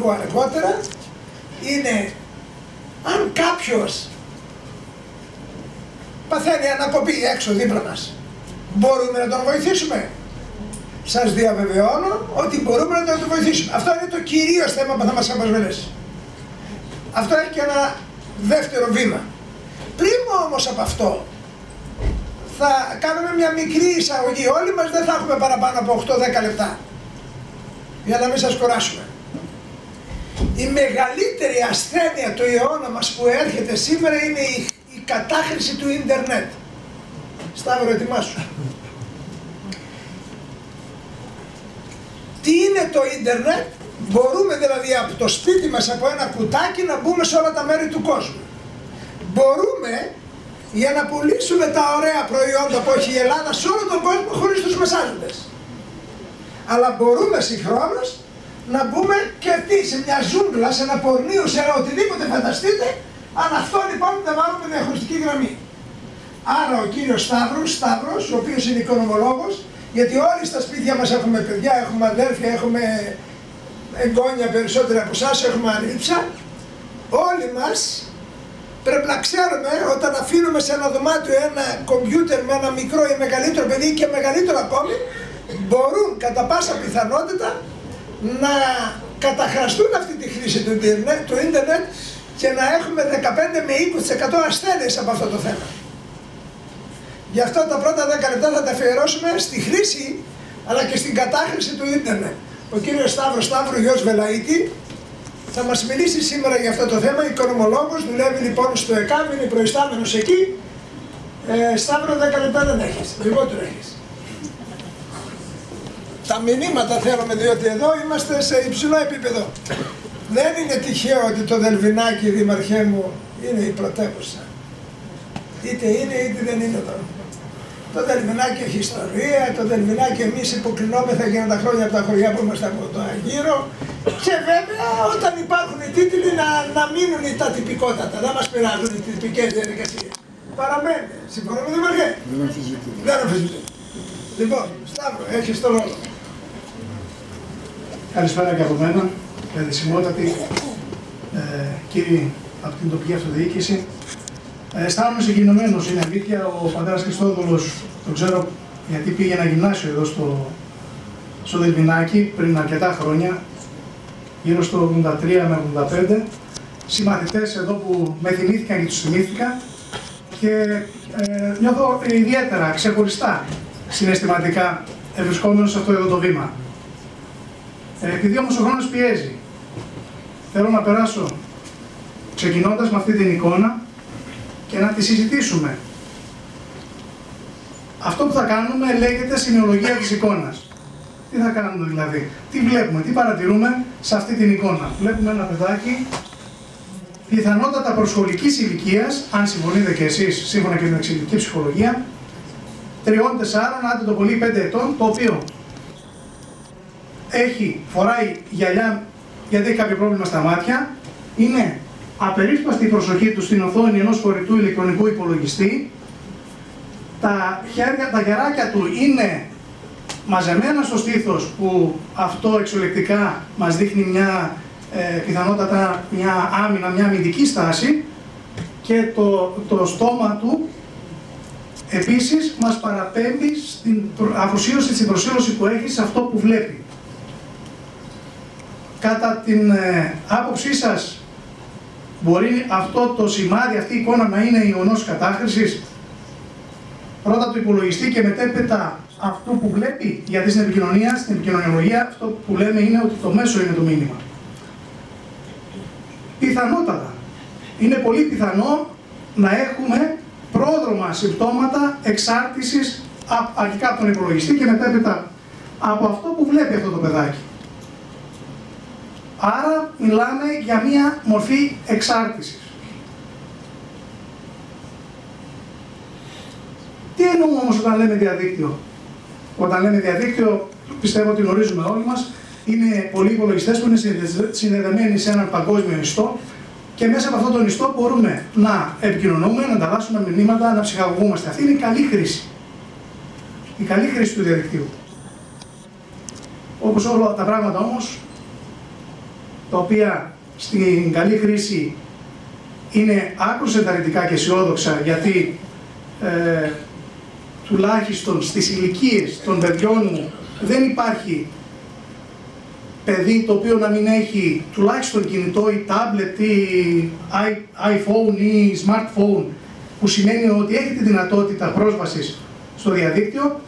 πω αργότερα, είναι αν κάποιος παθαίνει ανακοπή έξω δίπλα μας, μπορούμε να τον βοηθήσουμε? Σας διαβεβαιώνω ότι μπορούμε να τον βοηθήσουμε. Αυτό είναι το κυρίως θέμα που θα μας απασχολήσει. Αυτό έχει και ένα δεύτερο βήμα. Πριν όμως από αυτό, θα κάνουμε μια μικρή εισαγωγή. Όλοι μας δεν θα έχουμε παραπάνω από 8-10 λεπτά, για να μην σας κουράσουμε. Η μεγαλύτερη ασθένεια του αιώνα μας που έρχεται σήμερα είναι η κατάχρηση του ίντερνετ. Σταύρο, ετοιμάσου. Τι είναι το ίντερνετ? Μπορούμε δηλαδή από το σπίτι μας, από ένα κουτάκι, να μπούμε σε όλα τα μέρη του κόσμου. Μπορούμε, για να πουλήσουμε τα ωραία προϊόντα που έχει η Ελλάδα σε όλο τον κόσμο χωρίς τους μεσάζοντες. Αλλά μπορούμε συγχρόνως να μπούμε και τι, σε μια ζούγκλα, σε ένα πορνείο, σε ένα οτιδήποτε φανταστείτε, αν αυτό λοιπόν δεν βάλουμε διαχωριστική γραμμή. Άρα ο κύριος Σταύρος, ο οποίος είναι οικονομολόγος, γιατί όλοι στα σπίτια μας έχουμε παιδιά, έχουμε αδέρφια, έχουμε εγγόνια περισσότερα από εσάς, έχουμε ανήψα, όλοι μας πρέπει να ξέρουμε όταν αφήνουμε σε ένα δωμάτιο ένα κομπιούτερ με ένα μικρό ή μεγαλύτερο παιδί και μεγαλύτερο ακόμη, μπορούν κατά πάσα πιθανότητα να καταχραστούν αυτή τη χρήση του ίντερνετ και να έχουμε 15 με 20% ασθένειες από αυτό το θέμα. Γι' αυτό τα πρώτα 10 λεπτά θα τα αφιερώσουμε στη χρήση αλλά και στην κατάχρηση του ίντερνετ. Ο κύριος Σταύρο Γιος Βελαΐτη θα μας μιλήσει σήμερα για αυτό το θέμα, οικονομολόγος, δουλεύει λοιπόν στο ΕΚΑΒ, είναι προϊστάμενος εκεί. Σταύρο, 10 λεπτά δεν έχεις, λιγότερο έχεις. Τα μηνύματα θέλουμε, διότι εδώ είμαστε σε υψηλό επίπεδο. Δεν είναι τυχαίο ότι το Δελβινάκι, δήμαρχέ μου, είναι η πρωτεύουσα. Είτε είναι είτε δεν είναι εδώ. Το Δελβινάκι έχει ιστορία, το Δελβινάκι εμείς υποκλεινόμεθα για τα χρόνια από τα χωριά που είμαστε από το Αγύρο. Και βέβαια όταν υπάρχουν οι τίτλοι να μείνουν τα τυπικότατα, να μας πειράζουν οι τυπικές διαδικασίες. Παραμένει. Συμφωνούμε, Δήμαρχε? Δεν αμφισβητεί. Λοιπόν, Σταύρο, έχεις το λόγο. Καλησπέρα και από μένα, καλησιμότατοι κύριοι από την τοπική αυτοδιοίκηση. Αισθάνομαι συγκινημένος, είναι αλήθεια. Ο πατέρας Χριστόδουλος, τον ξέρω γιατί πήγε ένα γυμνάσιο εδώ στο Δελβινάκι πριν αρκετά χρόνια, γύρω στο 83 με 85. Συμμαθητές εδώ που με θυμήθηκαν και τους θυμήθηκα και νιώθω ιδιαίτερα ξεχωριστά συναισθηματικά βρισκόμενος σε αυτό εδώ το βήμα. Επειδή όμως ο χρόνος πιέζει, θέλω να περάσω ξεκινώντας με αυτή την εικόνα και να τη συζητήσουμε. Αυτό που θα κάνουμε λέγεται σημειολογία της εικόνας. Τι θα κάνουμε δηλαδή, τι βλέπουμε, τι παρατηρούμε σε αυτή την εικόνα. Βλέπουμε ένα παιδάκι πιθανότατα προσχολικής ηλικίας, αν συμφωνείτε και εσείς σύμφωνα και με την εξελικτική ψυχολογία, 3-4, άντε το πολύ 5 ετών, το οποίο φοράει γυαλιά γιατί έχει κάποιο πρόβλημα στα μάτια, είναι απερίσπαστη η προσοχή του στην οθόνη ενός φορητού ηλεκτρονικού υπολογιστή, τα γεράκια του είναι μαζεμένα στο στήθος, που αυτό εξωλεκτικά μας δείχνει πιθανότατα μια άμυνα, μια αμυντική στάση, και το στόμα του επίσης μας παραπέμπει στην αφοσίωση, στην προσήλωση που έχει σε αυτό που βλέπει. Κατά την άποψή σας, μπορεί αυτό το σημάδι, αυτή η εικόνα να είναι ιονός κατάχρησης? Πρώτα του υπολογιστή και μετέπειτα αυτού που βλέπει, γιατί στην επικοινωνία, στην επικοινωνιολογία, αυτό που λέμε είναι ότι το μέσο είναι το μήνυμα. Πιθανότατα. Είναι πολύ πιθανό να έχουμε πρόδρομα συμπτώματα εξάρτησης αρχικά από τον υπολογιστή και μετέπειτα από αυτό που βλέπει αυτό το παιδάκι. Άρα μιλάμε για μία μορφή εξάρτησης. Τι εννοούμε όμως όταν λέμε διαδίκτυο? Όταν λέμε διαδίκτυο, πιστεύω ότι γνωρίζουμε όλοι μας, είναι πολλοί υπολογιστές που είναι συνδεδεμένοι σε έναν παγκόσμιο ιστό και μέσα από αυτόν τον ιστό μπορούμε να επικοινωνούμε, να ανταλλάσσουμε μηνύματα, να ψυχαγωγούμαστε. Αυτή είναι η καλή χρήση. Η καλή χρήση του διαδικτύου. Όπως όλα τα πράγματα όμως, τα οποία στην καλή χρήση είναι άκρως ενθαρρυντικά και αισιόδοξα, γιατί τουλάχιστον στις ηλικίες των παιδιών μου δεν υπάρχει παιδί το οποίο να μην έχει τουλάχιστον κινητό ή tablet ή iPhone ή smartphone, που σημαίνει ότι έχει τη δυνατότητα πρόσβασης στο διαδίκτυο.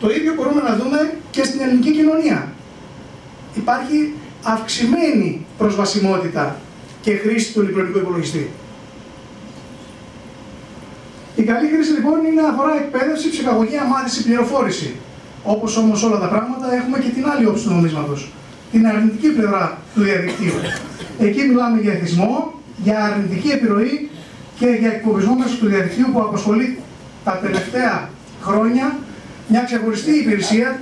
Το ίδιο μπορούμε να δούμε και στην ελληνική κοινωνία. Υπάρχει αυξημένη προσβασιμότητα και χρήση του ηλεκτρονικού υπολογιστή. Η καλή χρήση λοιπόν αφορά εκπαίδευση, ψυχαγωγία, μάθηση, πληροφόρηση. Όπως όμως όλα τα πράγματα έχουμε και την άλλη όψη του νομίσματος, την αρνητική πλευρά του διαδικτύου. Εκεί μιλάμε για εθισμό, για αρνητική επιρροή και για εκφοβισμό μέσω του διαδικτύου, που απασχολεί τα τελευταία χρόνια μια ξεχωριστή υπηρεσία,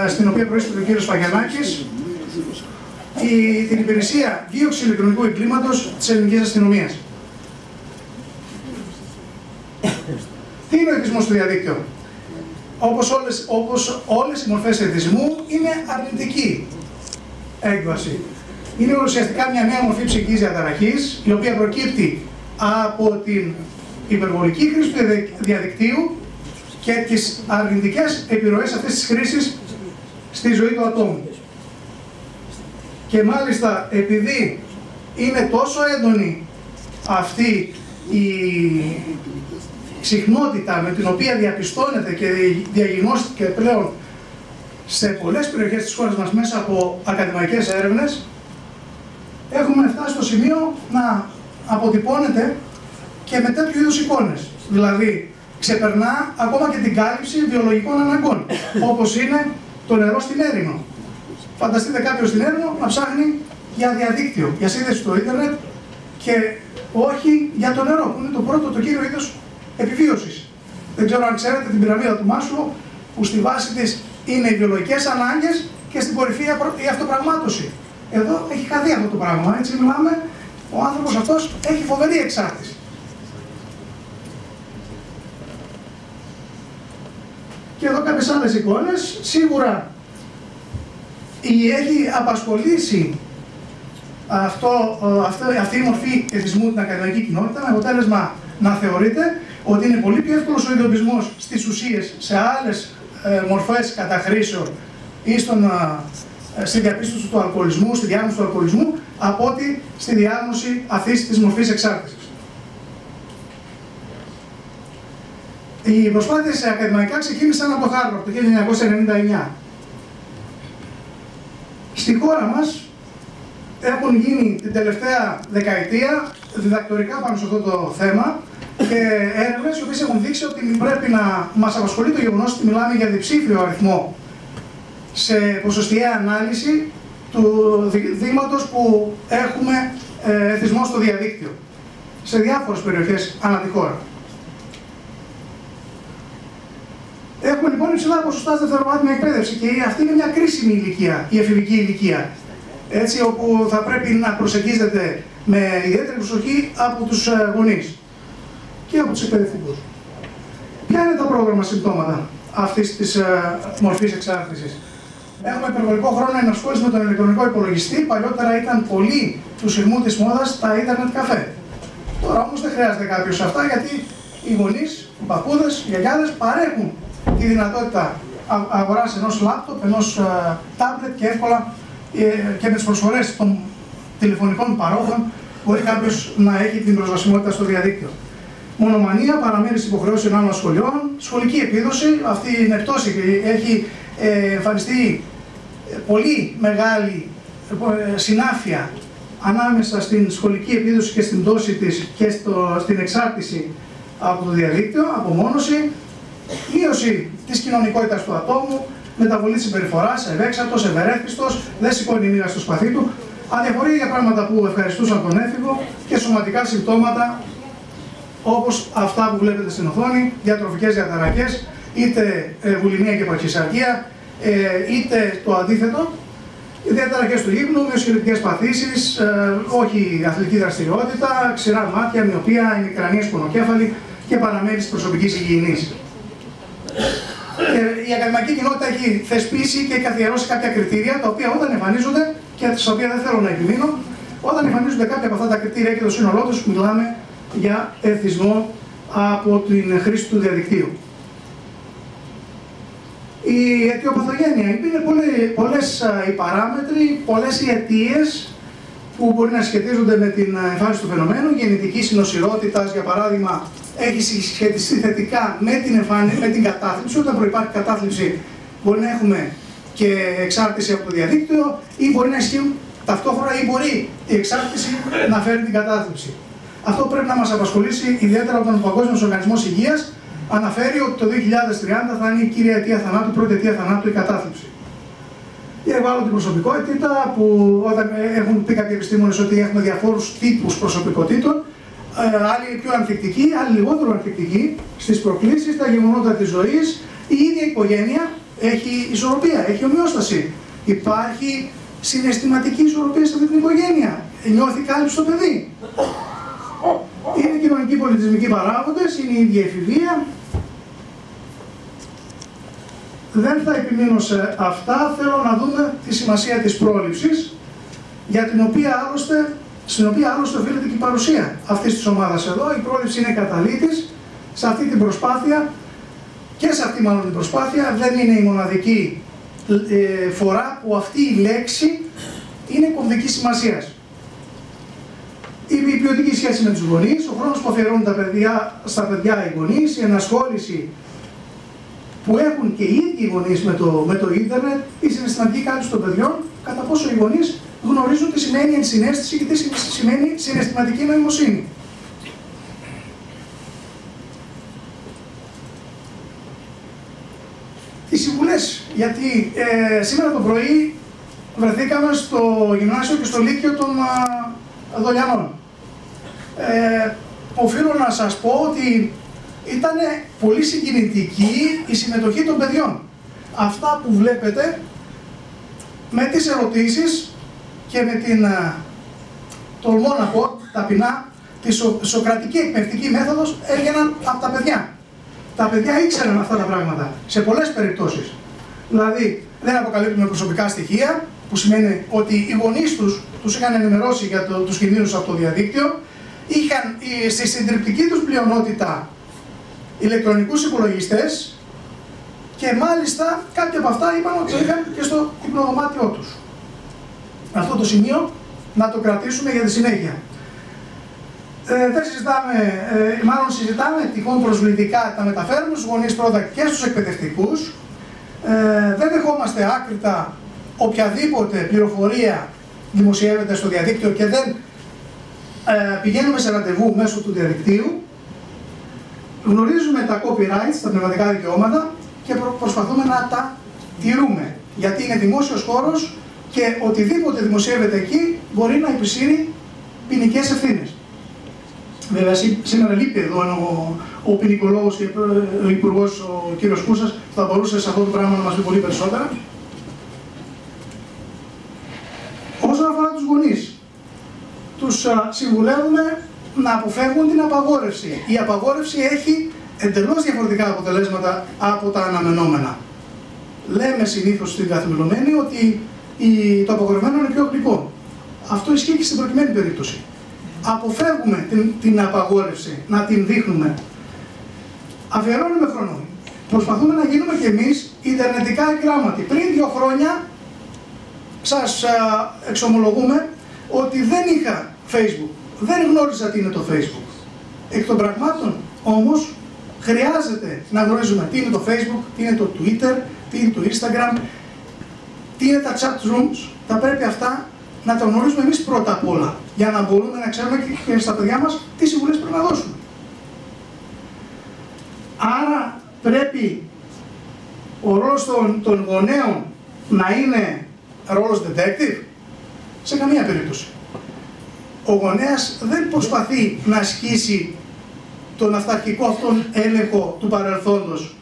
στην οποία προείσταται ο κ. Σφαγιανάκης, την υπηρεσία δίωξη ηλεκτρονικού εγκλήματος της ελληνικής αστυνομίας. Τι είναι ο εθισμός στο διαδίκτυο? Όπως όλες οι μορφές εθισμού, είναι αρνητική έκβαση. Είναι ουσιαστικά μια νέα μορφή ψυχικής διαταραχής, η οποία προκύπτει από την υπερβολική χρήση του διαδικτύου και τις αρνητικές επιρροές αυτής της χρήσης στη ζωή του ατόμου. Και μάλιστα, επειδή είναι τόσο έντονη αυτή η συχνότητα με την οποία διαπιστώνεται και διαγνώστηκε πλέον σε πολλές περιοχές της χώρας μας μέσα από ακαδημαϊκές έρευνες, έχουμε φτάσει στο σημείο να αποτυπώνεται και με τέτοιου είδους εικόνες. Δηλαδή, ξεπερνά ακόμα και την κάλυψη βιολογικών αναγκών, όπως είναι το νερό στην έρημο. Φανταστείτε κάποιος στην έρημο να ψάχνει για διαδίκτυο, για σύνδεση στο ίντερνετ και όχι για το νερό, που είναι το πρώτο, το κύριο είδος επιβίωσης. Δεν ξέρω αν ξέρετε την πυραμίδα του Μάσλο, που στη βάση της είναι οι βιολογικές ανάγκες και στην κορυφή η αυτοπραγμάτωση. Εδώ έχει χαθεί αυτό το πράγμα, έτσι μιλάμε, ο άνθρωπος αυτός έχει φοβερή εξάρτηση. Και εδώ κάποιες άλλες εικόνες. Σίγουρα έχει απασχολήσει αυτή η μορφή εθισμού την ακαδημαϊκή κοινότητα, με αποτέλεσμα να θεωρείται ότι είναι πολύ πιο εύκολος ο εντοπισμός στις ουσίες σε άλλες μορφές καταχρήσεων ή στη διαπίστωση του αλκοολισμού, στη διάγνωση του αλκοολισμού, από ότι στη διάγνωση αυτής της μορφής εξάρτησης. Οι προσπάθειες ακαδημαϊκά ξεκίνησαν από το Χάρβαρντ το 1999. Στη χώρα μας έχουν γίνει την τελευταία δεκαετία διδακτορικά πάνω σε αυτό το θέμα και έρευνες οι οποίες έχουν δείξει ότι πρέπει να μας απασχολεί το γεγονός ότι μιλάμε για διψήφιο αριθμό σε ποσοστιαία ανάλυση του δείγματος που έχουμε εθισμό στο διαδίκτυο σε διάφορες περιοχές ανά τη χώρα. Έχουμε λοιπόν υψηλά ποσοστά στη δευτεροβάθμια εκπαίδευση και αυτή είναι μια κρίσιμη ηλικία, η εφηβική ηλικία. Έτσι, όπου θα πρέπει να προσεγγίζεται με ιδιαίτερη προσοχή από τους γονείς και από τους εκπαιδευτικούς. Ποια είναι τα πρόγραμμα συμπτώματα αυτής της μορφής εξάρτησης? Έχουμε υπερβολικό χρόνο ενασχόληση με τον ηλεκτρονικό υπολογιστή. Παλιότερα ήταν πολύ του σειρμού της μόδας τα ίντερνετ καφέ. Τώρα όμως δεν χρειάζεται κάποιος αυτά, γιατί οι γονείς, οι παππούδες, οι γιαγιάδες παρέχουν τη δυνατότητα αγοράς ενός λάπτοπ, ενός τάμπλετ και εύκολα και με τις προσφορές των τηλεφωνικών παρόχων μπορεί κάποιος να έχει την προσβασιμότητα στο διαδίκτυο. Μονομανία, παραμέρηση υποχρεώσεων άλλων σχολείων, σχολική επίδοση, αυτή είναι πτώση, έχει εμφανιστεί πολύ μεγάλη συνάφεια ανάμεσα στην σχολική επίδοση και στην πτώση της και στην εξάρτηση από το διαδίκτυο, απομόνωση, μείωση της κοινωνικότητας του ατόμου, μεταβολή της συμπεριφοράς, ευέξατος, ευερέθιστος, δεν σηκώνει μοίρα στο σπαθί του, αδιαφορία για πράγματα που ευχαριστούσαν τον έφηβο και σωματικά συμπτώματα όπως αυτά που βλέπετε στην οθόνη, διατροφικές διαταραχές, είτε βουλημία και παχυσαρκία, είτε το αντίθετο, διαταραχές του ύπνου, μυοσκελετικές παθήσεις, όχι αθλητική δραστηριότητα, ξηρά μάτια, μυοπία, ημικρανίες πονοκέφαλη και παραμέρηση προσωπικής υγιεινής. Η ακαδημαϊκή κοινότητα έχει θεσπίσει και καθιερώσει κάποια κριτήρια, τα οποία όταν εμφανίζονται και στα οποία δεν θέλω να επιμείνω, Όταν εμφανίζονται κάποια από αυτά τα κριτήρια και το σύνολό τους, μιλάμε για εθισμό από την χρήση του διαδικτύου. Η αιτιοπαθογένεια. Είναι πολλές οι παράμετροι, πολλές οι αιτίες που μπορεί να σχετίζονται με την εμφάνιση του φαινομένου. Γεννητική συνοσηρότητας, για παράδειγμα, έχει σχετιστεί θετικά με την κατάθλιψη. Όταν προϋπάρχει κατάθλιψη, μπορεί να έχουμε και εξάρτηση από το διαδίκτυο, ή μπορεί να ισχύουν ταυτόχρονα, ή μπορεί η εξάρτηση να φέρει την κατάθλιψη. Αυτό πρέπει να μας απασχολήσει ιδιαίτερα όταν ο Παγκόσμιος Οργανισμός Υγείας αναφέρει ότι το 2030 θα είναι η κύρια αιτία θανάτου, η πρώτη αιτία θανάτου, η κατάθλιψη. Η ευάλωτη προσωπικότητα, που όταν έχουν πει κάποιοι επιστήμονες ότι έχουμε διαφόρους τύπους προσωπικότητων, άλλοι πιο ανθεκτικοί, άλλοι λιγότερο ανθεκτικοί στις προκλήσεις, τα γεγονότα της ζωής. Η ίδια οικογένεια έχει ισορροπία, έχει ομοιόσταση. Υπάρχει συναισθηματική ισορροπία σε αυτή την οικογένεια. Νιώθει κάλυψη στο παιδί. Είναι κοινωνικοί πολιτισμικοί παράγοντες, είναι η ίδια εφηβεία. Δεν θα επιμείνω σε αυτά, θέλω να δούμε τη σημασία της πρόληψης, για την οποία στην οποία άλλωστε οφείλεται και η παρουσία αυτής της ομάδας εδώ. Η πρόληψη είναι καταλήτης σε αυτή την προσπάθεια, και σε αυτή μάλλον την προσπάθεια δεν είναι η μοναδική φορά που αυτή η λέξη είναι κομβικής σημασίας. Η ποιοτική σχέση με τους γονείς, ο χρόνος που αφιερώνουν στα παιδιά οι γονείς, η ενασχόληση που έχουν και οι ίδιοι οι γονείς με το ίντερνετ, η συναισθηματική κάλυψη των παιδιών, κατά πόσο οι γονείς γνωρίζουν τι σημαίνει ενσυναίσθηση και τι σημαίνει συναισθηματική νοημοσύνη. Οι συμβουλές, γιατί σήμερα το πρωί βρεθήκαμε στο γυμνάσιο και στο λύκειο των Δολιανών. Οφείλω να σας πω ότι ήταν πολύ συγκινητική η συμμετοχή των παιδιών. Αυτά που βλέπετε με τις ερωτήσεις και με την, τολμώ να πω, ταπεινά, τη σοκρατική εκπαιδευτική μέθοδος έγιναν από τα παιδιά. Τα παιδιά ήξεραν αυτά τα πράγματα σε πολλές περιπτώσεις. Δηλαδή, δεν αποκαλύπτουμε προσωπικά στοιχεία, που σημαίνει ότι οι γονείς τους είχαν ενημερώσει για τους κινδύνους από το διαδίκτυο, είχαν στη συντριπτική τους πλειονότητα ηλεκτρονικούς υπολογιστές και μάλιστα κάποια από αυτά είπαν ότι το είχαν και στο υπνοδωμάτιό τους. Αυτό το σημείο να το κρατήσουμε για τη συνέχεια. Δεν συζητάμε, μάλλον συζητάμε τυχόν προσβλητικά, τα μεταφέρουμε στους γονείς πρώτα και στους εκπαιδευτικούς. Δεν δεχόμαστε άκρητα οποιαδήποτε πληροφορία δημοσιεύεται στο διαδίκτυο και δεν πηγαίνουμε σε ραντεβού μέσω του διαδικτύου. Γνωρίζουμε τα copyrights, τα πνευματικά δικαιώματα, και προσπαθούμε να τα τηρούμε. Γιατί είναι δημόσιος χώρος και οτιδήποτε δημοσιεύεται εκεί μπορεί να υπησύρει ποινικές ευθύνες. Βέβαια, σήμερα λείπει εδώ ο ποινικολόγος και ο υπουργός, ο κύριος Κούσας, θα μπορούσε σε αυτό το πράγμα να μας πει πολύ περισσότερα. Όσον αφορά τους γονείς, τους συμβουλεύουμε να αποφεύγουν την απαγόρευση. Η απαγόρευση έχει εντελώς διαφορετικά αποτελέσματα από τα αναμενόμενα. Λέμε συνήθως στην καθημερινή ότι το απαγορευμένο είναι πιο γλυκό. Αυτό ισχύει και στην προκειμένη περίπτωση. Αποφεύγουμε την απαγόρευση, να την δείχνουμε. Αφιερώνουμε χρόνο. Προσπαθούμε να γίνουμε κι εμείς ιντερνετικά εγγράμματοι. Πριν 2 χρόνια σας εξομολογούμε ότι δεν είχα Facebook. Δεν γνώριζα τι είναι το Facebook. Εκ των πραγμάτων όμως χρειάζεται να γνωρίζουμε τι είναι το Facebook, τι είναι το Twitter, τι είναι το Instagram, τι είναι τα chat rooms. Θα πρέπει αυτά να τα γνωρίζουμε εμείς πρώτα απ' όλα, για να μπορούμε να ξέρουμε και στα παιδιά μας τι συμβουλές πρέπει να δώσουμε. Άρα πρέπει ο ρόλος των γονέων να είναι ρόλος detective, σε καμία περίπτωση. Ο γονέας δεν προσπαθεί να ασκήσει τον αυταρχικό αυτόν έλεγχο του παρελθόντος.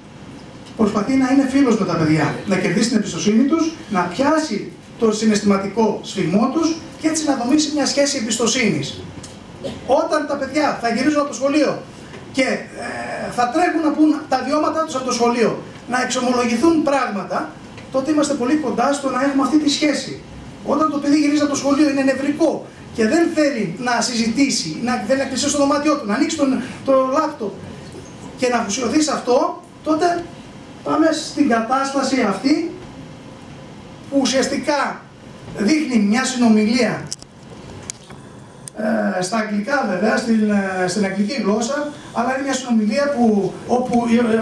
Προσπαθεί να είναι φίλος με τα παιδιά, να κερδίσει την εμπιστοσύνη τους, να πιάσει το συναισθηματικό σφιγμό τους και έτσι να δομήσει μια σχέση εμπιστοσύνης. Όταν τα παιδιά θα γυρίζουν από το σχολείο και θα τρέχουν να πούν τα βιώματά τους από το σχολείο, να εξομολογηθούν πράγματα, τότε είμαστε πολύ κοντά στο να έχουμε αυτή τη σχέση. Όταν το παιδί γυρίζει από το σχολείο, είναι νευρικό και δεν θέλει να συζητήσει, θέλει να κλείσει στο δωμάτιό του, να ανοίξει το λάπτοπ και να αφοσιωθεί σε αυτό, τότε πάμε στην κατάσταση αυτή που ουσιαστικά δείχνει μια συνομιλία στα αγγλικά βέβαια, στην αγγλική γλώσσα, αλλά είναι μια συνομιλία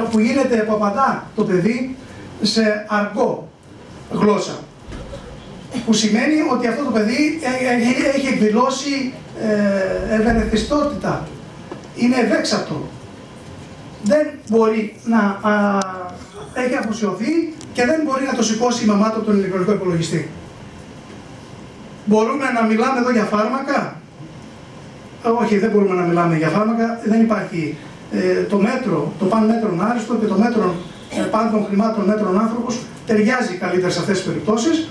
όπου γίνεται, που απαντά το παιδί σε αργό γλώσσα. Που σημαίνει ότι αυτό το παιδί έχει εκδηλώσει ευερεθιστότητα, είναι ευέξαπτο. Δεν μπορεί να έχει αφοσιωθεί και δεν μπορεί να το σηκώσει η μαμά του από τον ηλεκτρονικό υπολογιστή. Μπορούμε να μιλάμε εδώ για φάρμακα? Όχι, δεν μπορούμε να μιλάμε για φάρμακα. Δεν υπάρχει το μέτρο, το παν μέτρον άριστο και το μέτρο παν των χρημάτων μέτρον άνθρωπος ταιριάζει καλύτερα σε αυτές τις περιπτώσεις.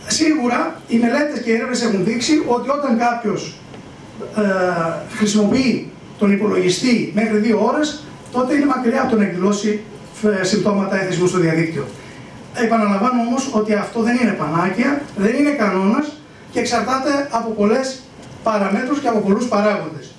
Σίγουρα οι μελέτες και οι έρευνες έχουν δείξει ότι όταν κάποιος χρησιμοποιεί τον υπολογιστή μέχρι 2 ώρες, τότε είναι μακριά από το να εκδηλώσει συμπτώματα εθισμού στο διαδίκτυο. Επαναλαμβάνω όμως ότι αυτό δεν είναι πανάκια, δεν είναι κανόνας και εξαρτάται από πολλές παραμέτρους και από πολλούς παράγοντες.